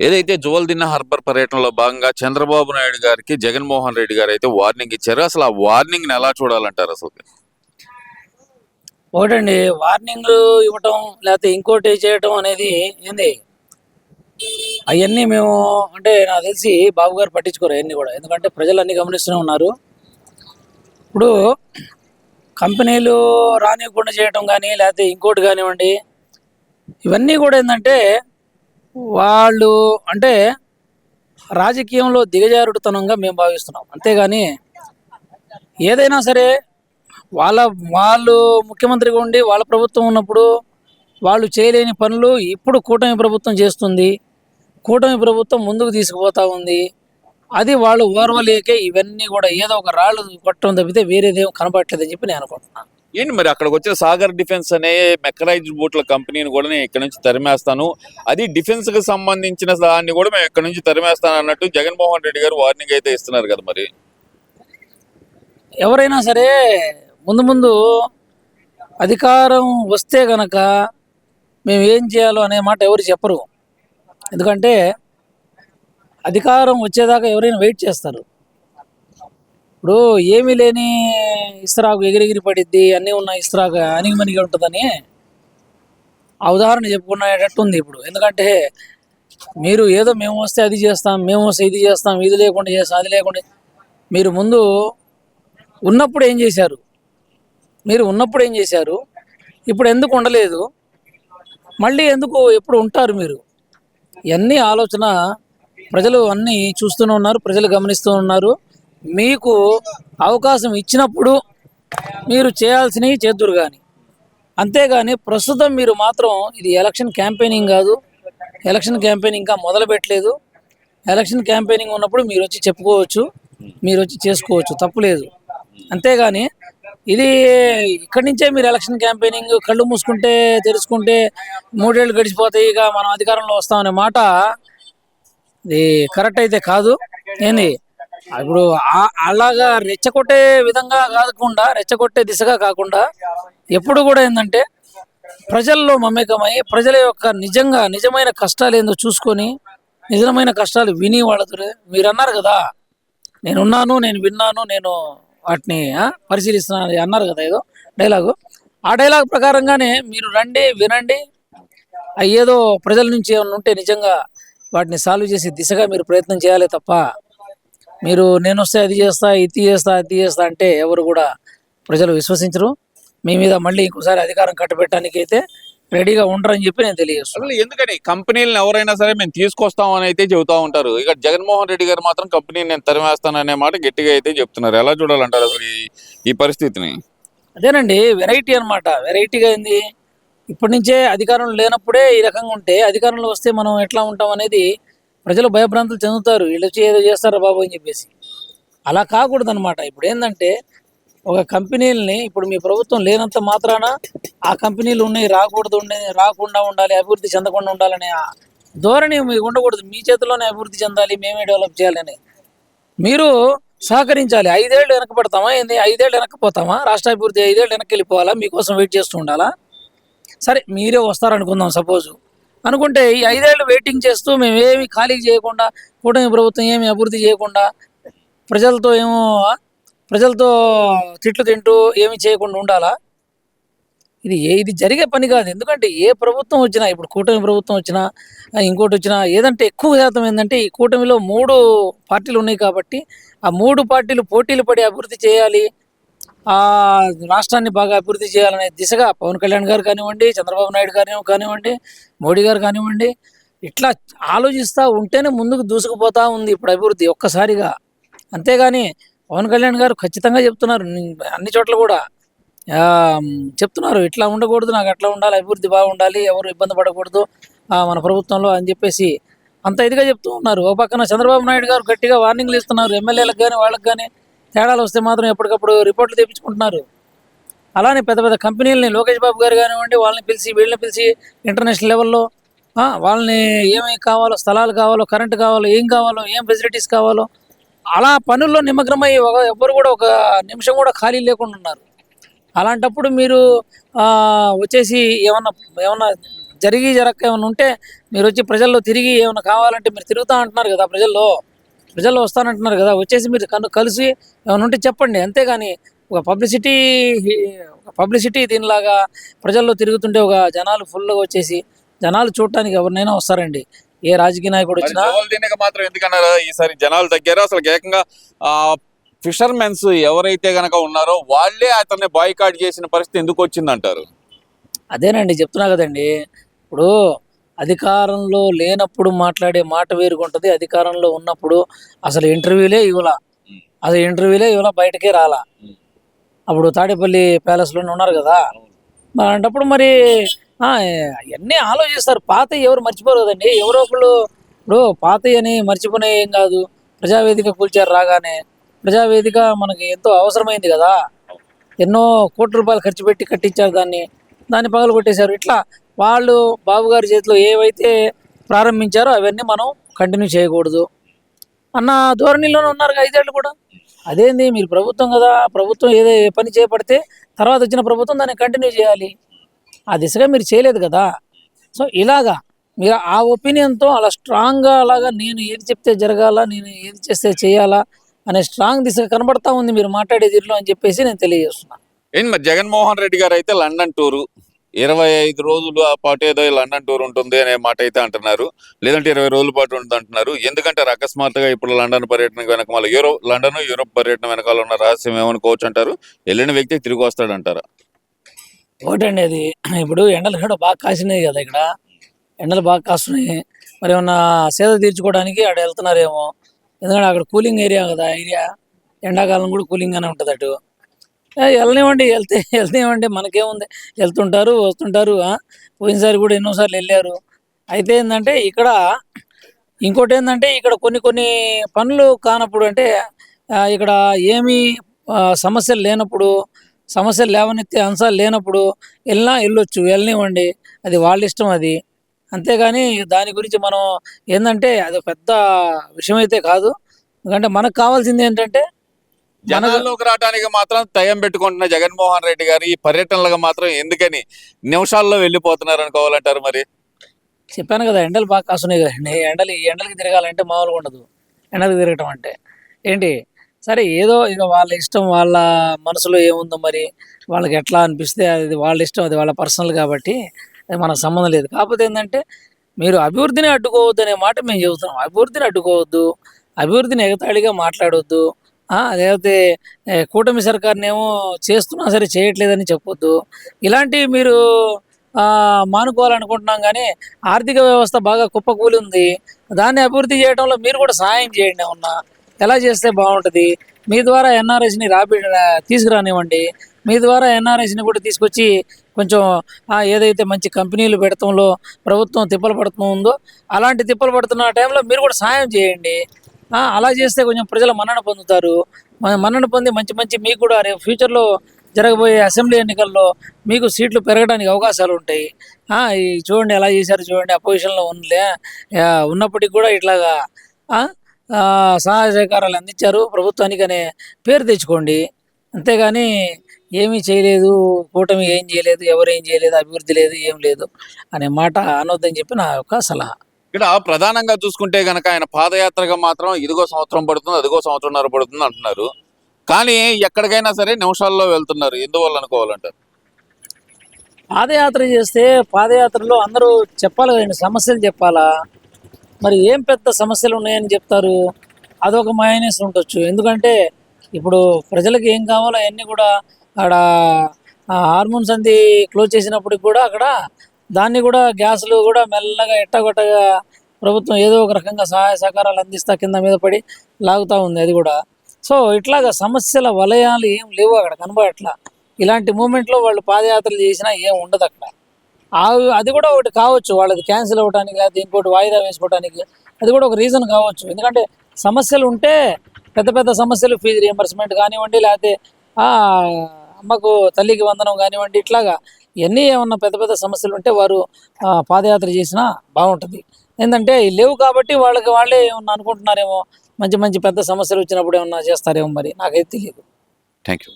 ఏదైతే జువల్దిన్న హార్బర్ పర్యటనలో భాగంగా చంద్రబాబు నాయుడు గారికి జగన్మోహన్ రెడ్డి గారు అయితే వార్నింగ్ ఇచ్చారు. అసలు ఆ వార్నింగ్ ని ఎలా చూడాలంటారు అసలు? ఒకటండి, వార్నింగ్ ఇవ్వటం లేకపోతే ఇంకోటి చేయటం అనేది ఏంది, అవన్నీ మేము అంటే నాకు తెలిసి బాబు గారు పట్టించుకోరు అవన్నీ కూడా. ఎందుకంటే ప్రజలు అన్ని గమనిస్తూనే ఉన్నారు. ఇప్పుడు కంపెనీలు రానివ్వకుండా చేయటం కానీ లేకపోతే ఇంకోటి కానివ్వండి, ఇవన్నీ కూడా ఏంటంటే వాళ్ళు అంటే రాజకీయంలో దిగజారుడుతనంగా మేము భావిస్తున్నాం. అంతేగాని ఏదైనా సరే వాళ్ళ వాళ్ళు ముఖ్యమంత్రిగా ఉండి వాళ్ళ ప్రభుత్వం ఉన్నప్పుడు వాళ్ళు చేయలేని పనులు ఇప్పుడు కూటమి ప్రభుత్వం చేస్తుంది. కూటమి ప్రభుత్వం ముందుకు తీసుకుపోతా ఉంది. అది వాళ్ళు ఓర్వలేకే ఇవన్నీ కూడా ఏదో ఒక రాళ్ళు కొట్టడం తప్పితే వేరేదేం కనపడట్లేదని చెప్పి నేను అనుకుంటున్నాను. ఏంటి మరి అక్కడికి వచ్చే సాగర్ డిఫెన్స్ అనే మెకనైజ్డ్ బోట్ల కంపెనీని కూడా నేను ఇక్కడ నుంచి తరిమేస్తాను, అది డిఫెన్స్ కి సంబంధించిన దాన్ని కూడా మేము ఇక్కడ నుంచి తరిమేస్తాను అన్నట్టు జగన్మోహన్ రెడ్డి గారు వార్నింగ్ అయితే ఇస్తున్నారు కదా. మరి ఎవరైనా సరే ముందు ముందు అధికారం వస్తే గనక మేము ఏం చేయాలో అనే మాట ఎవరు చెప్పరు. ఎందుకంటే అధికారం వచ్చేదాకా ఎవరైనా వెయిట్ చేస్తారు. ఇప్పుడు ఏమీ లేని ఇస్తరాకు ఎగిరెగిరి పడిద్ది, అన్నీ ఉన్న ఇస్తరాకు అణిగిమణిగి ఉంటుందని ఆ ఉదాహరణ చెప్పుకునేటట్టు ఉంది ఇప్పుడు. ఎందుకంటే మీరు ఏదో మేము వస్తే అది చేస్తాం, మేము వస్తే ఇది చేస్తాం, ఇది లేకుండా చేస్తాం, అది లేకుండా. మీరు ముందు ఉన్నప్పుడు ఏం చేశారు, మీరు ఉన్నప్పుడు ఏం చేశారు, ఇప్పుడు ఎందుకు ఉండలేదు, మళ్ళీ ఎందుకు ఎప్పుడు ఉంటారు మీరు? ఇవన్నీ ఆలోచన ప్రజలు అన్నీ చూస్తూనే ఉన్నారు, ప్రజలు గమనిస్తూ ఉన్నారు. మీకు అవకాశం ఇచ్చినప్పుడు మీరు చేయాల్సినవి చేద్దురు కానీ, అంతేగాని ప్రస్తుతం మీరు మాత్రం ఇది ఎలక్షన్ క్యాంపెయినింగ్ కాదు. ఎలక్షన్ క్యాంపెయినింగ్ ఇంకా మొదలు పెట్టలేదు. ఎలక్షన్ క్యాంపెయినింగ్ ఉన్నప్పుడు మీరు వచ్చి చెప్పుకోవచ్చు, మీరు వచ్చి చేసుకోవచ్చు, తప్పులేదు. అంతేగాని ఇది ఇక్కడి నుంచే మీరు ఎలక్షన్ క్యాంపెయినింగ్ కళ్ళు మూసుకుంటే తెరుచుకుంటే 3 ఏళ్ళు గడిచిపోతాయి ఇక మనం అధికారంలో వస్తామనే మాట ఇది కరెక్ట్ అయితే కాదు. ఏంది ఇప్పుడు అలాగా రెచ్చగొట్టే విధంగా కాకుండా, రెచ్చగొట్టే దిశగా కాకుండా ఎప్పుడు కూడా ఏంటంటే ప్రజల్లో మమేకమై ప్రజల యొక్క నిజమైన కష్టాలు ఏందో చూసుకొని నిజమైన కష్టాలు విని వాళ్ళతో మీరు అన్నారు కదా, నేనున్నాను, నేను విన్నాను, నేను వాటిని పరిశీలిస్తున్నాను అన్నారు కదా ఏదో డైలాగు. ఆ డైలాగ్ ప్రకారంగానే మీరు రండి, వినండి, ఏదో ప్రజల నుంచి ఏమైనా ఉంటే నిజంగా వాటిని సాల్వ్ చేసే దిశగా మీరు ప్రయత్నం చేయాలి తప్ప మీరు నేను వస్తే అది చేస్తా, ఇది చేస్తా, అది చేస్తా అంటే ఎవరు కూడా ప్రజలు విశ్వసించరు. మీ మీద మళ్ళీ ఇంకోసారి అధికారం కట్టబెట్టడానికి అయితే రెడీగా ఉండరని చెప్పి నేను తెలియజేస్తున్నాను. అసలు ఎందుకని కంపెనీలను ఎవరైనా సరే మేము తీసుకొస్తాం అని అయితే చెబుతా ఉంటారు, ఇక జగన్మోహన్ రెడ్డి గారు మాత్రం కంపెనీని నేను తరిమేస్తాను అనే మాట గట్టిగా అయితే చెప్తున్నారు. ఎలా చూడాలంటారు అసలు ఈ పరిస్థితిని? అదేనండి, వెరైటీ అనమాట. వెరైటీగా ఏంది, ఇప్పటి నుంచే అధికారంలో లేనప్పుడే ఈ రకంగా ఉంటే అధికారంలో వస్తే మనం ఎట్లా ఉంటాం అనేది ప్రజలు భయభ్రాంతులు చెందుతారు. వీళ్ళు వచ్చి ఏదో చేస్తారా బాబు అని చెప్పేసి. అలా కాకూడదు అనమాట. ఇప్పుడు ఏంటంటే ఒక కంపెనీలని ఇప్పుడు మీ ప్రభుత్వం లేనంత మాత్రాన ఆ కంపెనీలు ఉన్నాయి రాకుండా ఉండాలి, అభివృద్ధి చెందకుండా ఉండాలనే ధోరణి మీకు ఉండకూడదు. మీ చేతిలోనే అభివృద్ధి చెందాలి, మేమే డెవలప్ చేయాలని మీరు సహకరించాలి. 5 ఏళ్ళు వెనకబడతామా ఏంది? 5 ఏళ్ళు వెనక్కిపోతామా? రాష్ట్ర అభివృద్ధి 5 ఏళ్ళు వెనక్కి వెళ్ళిపోవాలా? మీకోసం వెయిట్ చేస్తూ ఉండాలా? సరే మీరే వస్తారనుకుందాం సపోజు. అనుకుంటే ఈ 5 ఏళ్ళు వెయిటింగ్ చేస్తూ మేము ఏమి ఖాళీ చేయకుండా, కూటమి ప్రభుత్వం ఏమి అభివృద్ధి చేయకుండా, ప్రజలతో తిట్లు తింటూ ఏమి చేయకుండా ఉండాలా? ఇది జరిగే పని కాదు. ఎందుకంటే ఏ ప్రభుత్వం వచ్చినా, ఇప్పుడు కూటమి ప్రభుత్వం వచ్చినా ఇంకోటి వచ్చినా ఏదంటే ఎక్కువ శాతం ఏంటంటే ఈ కూటమిలో 3 పార్టీలు ఉన్నాయి కాబట్టి ఆ 3 పార్టీలు పోటీలు పడి అభివృద్ధి చేయాలి, ఆ రాష్ట్రాన్ని బాగా అభివృద్ధి చేయాలనే దిశగా పవన్ కళ్యాణ్ గారు కానివ్వండి, చంద్రబాబు నాయుడు గారు కానివ్వండి, మోడీ గారు కానివ్వండి, ఇట్లా ఆలోచిస్తూ ఉంటేనే ముందుకు దూసుకుపోతూ ఉంది ఇప్పుడు అభివృద్ధి ఒక్కసారిగా. అంతేగాని పవన్ కళ్యాణ్ గారు ఖచ్చితంగా చెప్తున్నారు, అన్ని చోట్ల కూడా చెప్తున్నారు, ఇట్లా ఉండకూడదు, నాకు అట్లా ఉండాలి, అభివృద్ధి బాగుండాలి, ఎవరు ఇబ్బంది పడకూడదు మన ప్రభుత్వంలో అని చెప్పేసి అంత ఇదిగా చెప్తూ ఉన్నారు. ఒక పక్కన చంద్రబాబు నాయుడు గారు గట్టిగా వార్నింగ్లు ఇస్తున్నారు. ఎమ్మెల్యేలకు కానీ వాళ్ళకి కానీ తేడాలు వస్తే మాత్రం ఎప్పటికప్పుడు రిపోర్ట్లు తెప్పించుకుంటున్నారు. అలానే పెద్ద పెద్ద కంపెనీలని లోకేష్ బాబు గారు కానివ్వండి, వాళ్ళని పిలిచి వీళ్ళని పిలిచి ఇంటర్నేషనల్ లెవెల్లో వాళ్ళని ఏమేమి కావాలో, స్థలాలు కావాలో, కరెంటు కావాలో, ఏం కావాలో, ఏం ఫెసిలిటీస్ కావాలో అలా పనుల్లో నిమగ్నమై ఎవ్వరు కూడా ఒక నిమిషం కూడా ఖాళీ లేకుండా ఉన్నారు. అలాంటప్పుడు మీరు వచ్చేసి ఏమన్నా జరక్క ఏమైనా ఉంటే మీరు వచ్చి ప్రజల్లో తిరిగి ఏమైనా కావాలంటే మీరు తిరుగుతా అంటున్నారు కదా, ప్రజల్లో వస్తానంటున్నారు కదా, వచ్చేసి మీరు కలిసి ఏమైనా ఉంటే చెప్పండి. అంతేగాని ఒక పబ్లిసిటీ దీనిలాగా ప్రజల్లో తిరుగుతుంటే ఒక జనాలు ఫుల్గా వచ్చేసి జనాలు చూడటానికి ఎవరినైనా వస్తారండి. ఏ రాజకీయ నాయకుడు మరి వచ్చినా. జోల్ దినక మాత్రం ఎందుకన్నారు ఈసారి జనాలు తగ్గారు? అసలు ఏకంగా ఆ ఫిషర్మెన్స్ ఎవరైతే గనక ఉన్నారో వాళ్ళే అతన్ని బాయ్కాట్ చేసిన పరిస్థితి ఎందుకు వచ్చిందంటారు? అదేనండి చెప్తున్నా కదండి. ఇప్పుడు అధికారంలో లేనప్పుడు మాట్లాడే మాట వేరుగా ఉంటుంది. అధికారంలో ఉన్నప్పుడు అసలు ఇంటర్వ్యూలే ఇవ్వాల, బయటకే రాలా. అప్పుడు తాడేపల్లి ప్యాలెస్లోనే ఉన్నారు కదా. మరి అలాంటప్పుడు మరి అవన్నీ ఆలోచిస్తారు. పాతవి ఎవరు మర్చిపోరు కదండి. ఎవరో ఒకళ్ళు ఇప్పుడు పాతవి అని మర్చిపోయిన ఏం కాదు. ప్రజావేదిక కూల్చారు రాగానే. ప్రజావేదిక మనకి ఎంతో అవసరమైంది కదా. ఎన్నో కోట్ల రూపాయలు ఖర్చు పెట్టి కట్టించారు దాన్ని పగలు కొట్టేశారు. ఇట్లా వాళ్ళు బాబు గారి చేతిలో ఏవైతే ప్రారంభించారో అవన్నీ మనం కంటిన్యూ చేయకూడదు అన్న ధోరణిలోనే ఉన్నారు 5 ఏళ్ళు కూడా. అదేంది మీరు ప్రభుత్వం కదా, ప్రభుత్వం ఏ పని చేపడితే తర్వాత వచ్చిన ప్రభుత్వం దాన్ని కంటిన్యూ చేయాలి. ఆ దిశగా మీరు చేయలేదు కదా. సో ఇలాగా మీరు ఆ ఒపీనియన్తో అలా స్ట్రాంగ్గా అలాగా నేను ఏది చెప్తే జరగాల, నేను ఏది చేస్తే చేయాలా అనే స్ట్రాంగ్ దిశగా కనబడతా ఉంది మీరు మాట్లాడే తీరులో అని చెప్పేసి నేను తెలియజేస్తున్నాను. ఏంటి మరి జగన్మోహన్ రెడ్డి గారు అయితే లండన్ టూరు 25 రోజులు ఆ పాటు ఏదో లండన్ టూర్ ఉంటుంది అనే మాట అయితే అంటున్నారు. లేదంటే 20 రోజుల పాటు ఉంటుంది అంటున్నారు. ఎందుకంటారు అకస్మాత్తుగా ఇప్పుడు లండన్ పర్యటన వెనకాల యూరోప్ పర్యటన వెనకాల ఉన్న రహస్యం ఏమనుకోవచ్చు అంటారు? వెళ్ళిన వ్యక్తి తిరిగి వస్తాడంటారా? ఒకటండి అది ఇప్పుడు ఎండలు కూడా బాగా కాసినాయి కదా ఇక్కడ. ఎండలు బాగా కాస్తున్నాయి. మరి ఏమన్నా సేద తీర్చుకోవడానికి అక్కడ వెళ్తున్నారేమో. ఎందుకంటే అక్కడ కూలింగ్ ఏరియా కదా ఏరియా. ఎండాకాలం కూడా కూలింగ్గానే ఉంటుంది అటు. వెళ్తేనివ్వండి మనకేముంది. వెళ్తుంటారు వస్తుంటారు. పోయినసారి కూడా ఎన్నోసార్లు వెళ్ళారు. అయితే ఏంటంటే ఇంకోటి ఏంటంటే ఇక్కడ కొన్ని పనులు కానప్పుడు అంటే ఇక్కడ ఏమీ సమస్యలు లేవనెత్తే అంశాలు లేనప్పుడు వెళ్ళొచ్చు, వెళ్ళనివ్వండి. అది వాళ్ళ ఇష్టం అది. అంతేగాని దాని గురించి మనం ఏంటంటే అది పెద్ద విషయం అయితే కాదు. ఎందుకంటే మనకు కావాల్సింది ఏంటంటే జనాల్లోకి రావడానికి మాత్రం టైం పెట్టుకుంటున్న జగన్మోహన్ రెడ్డి గారు ఈ పర్యటనలకు మాత్రం ఎందుకని నిమిషాల్లో వెళ్ళిపోతున్నారు అనుకోవాలంటారు? మరి చెప్పాను కదా ఎండలు బాగా కాస్తున్నాయి కదండి. ఈ ఎండలకి తిరగాలంటే మామూలుగా ఉండదు. ఎండలకు తిరగటం అంటే ఏంటి, సరే ఏదో ఇక వాళ్ళ ఇష్టం, వాళ్ళ మనసులో ఏముందో మరి వాళ్ళకి ఎట్లా అనిపిస్తే అది వాళ్ళ ఇష్టం, అది వాళ్ళ పర్సనల్ కాబట్టి అది మనకు సంబంధం లేదు. కాకపోతే ఏంటంటే మీరు అభివృద్ధిని అడ్డుకోవద్దు అనే మాట మేము చెబుతున్నాం. అభివృద్ధిని అడ్డుకోవద్దు, అభివృద్ధిని ఎగతాళిగా మాట్లాడొద్దు. లేకపోతే కూటమి సర్కారునేమో చేస్తున్నా సరే చేయట్లేదని చెప్పొద్దు. ఇలాంటివి మీరు మానుకోవాలనుకుంటున్నాం కానీ ఆర్థిక వ్యవస్థ బాగా కుప్పకూలి ఉంది. దాన్ని అభివృద్ధి చేయడంలో మీరు కూడా సహాయం చేయండి. ఏమన్నా ఎలా చేస్తే బాగుంటుంది. మీ ద్వారా ఎన్ఆర్ఎస్ని తీసుకురానివ్వండి. మీ ద్వారా ఎన్ఆర్ఎస్ని కూడా తీసుకొచ్చి కొంచెం ఏదైతే మంచి కంపెనీలు పెడతంలో ప్రభుత్వం తిప్పలు పడుతుందో అలాంటి తిప్పలు పడుతున్న టైంలో మీరు కూడా సహాయం చేయండి. అలా చేస్తే కొంచెం ప్రజల మన్నన పొందుతారు. మన్నన పొంది మంచి మీకు కూడా రేపు ఫ్యూచర్లో జరగబోయే అసెంబ్లీ ఎన్నికల్లో మీకు సీట్లు పెరగడానికి అవకాశాలు ఉంటాయి. ఈ చూడండి ఎలా చేశారు చూడండి, అపోజిషన్లో ఉన్నప్పటికీ కూడా ఇట్లాగా సహాయ సహకారాలు అందించారు ప్రభుత్వానికి అనే పేరు తెచ్చుకోండి. అంతేగాని ఏమీ చేయలేదు, కూటమి ఏం చేయలేదు, ఎవరు ఏం చేయలేదు, అభివృద్ధి లేదు, ఏం లేదు అనే మాట అనొద్దని చెప్పి నా యొక్క సలహా. ఇక్కడ ప్రధానంగా చూసుకుంటే గనక ఆయన పాదయాత్రగా మాత్రం ఇదిగో సంవత్సరం పడుతుంది, అదిగో సంవత్సరంన్నర పడుతుంది అంటున్నారు. కానీ ఎక్కడికైనా సరే నిమిషాల్లో వెళ్తున్నారు. ఎందువల్ల అనుకోవాలంటారు? పాదయాత్ర చేస్తే పాదయాత్రలో అందరూ చెప్పాలి కదండి, సమస్యలు చెప్పాలా. మరి ఏం పెద్ద సమస్యలు ఉన్నాయని చెప్తారు? అదొక మైనస్ ఉండొచ్చు. ఎందుకంటే ఇప్పుడు ప్రజలకు ఏం కావాలో అవన్నీ కూడా అక్కడ హార్మోన్స్ అంది క్లోజ్ చేసినప్పటికి కూడా అక్కడ దాన్ని కూడా గ్యాసులు కూడా మెల్లగా ఎట్టగొట్టగా ప్రభుత్వం ఏదో ఒక రకంగా సహాయ సహకారాలు అందిస్తా కింద మీద పడి లాగుతూ ఉంది అది కూడా. సో ఇట్లాగా సమస్యల వలయాలు ఏం లేవు అక్కడ, కనబడట్లా. ఇలాంటి మూమెంట్లో వాళ్ళు పాదయాత్రలు చేసినా ఏం ఉండదు అక్కడ. అది కూడా ఒకటి కావచ్చు, వాళ్ళది క్యాన్సిల్ అవ్వడానికి లేకపోతే ఇంకోటి వాయిదా వేసుకోవడానికి అది కూడా ఒక రీజన్ కావచ్చు. ఎందుకంటే సమస్యలు ఉంటే పెద్ద సమస్యలు, ఫీజు రియంబర్స్మెంట్ కానివ్వండి, లేకపోతే అమ్మకు తల్లికి వందనం కానివ్వండి, ఇట్లాగా ఇవన్నీ ఏమన్నా పెద్ద సమస్యలు ఉంటే వారు పాదయాత్ర చేసినా బాగుంటుంది. ఏంటంటే లేవు కాబట్టి వాళ్ళే ఏమన్నా అనుకుంటున్నారేమో, మంచి పెద్ద సమస్యలు వచ్చినప్పుడు ఏమన్నా చేస్తారేమో, మరి నాకైతే తెలియదు. Thank you.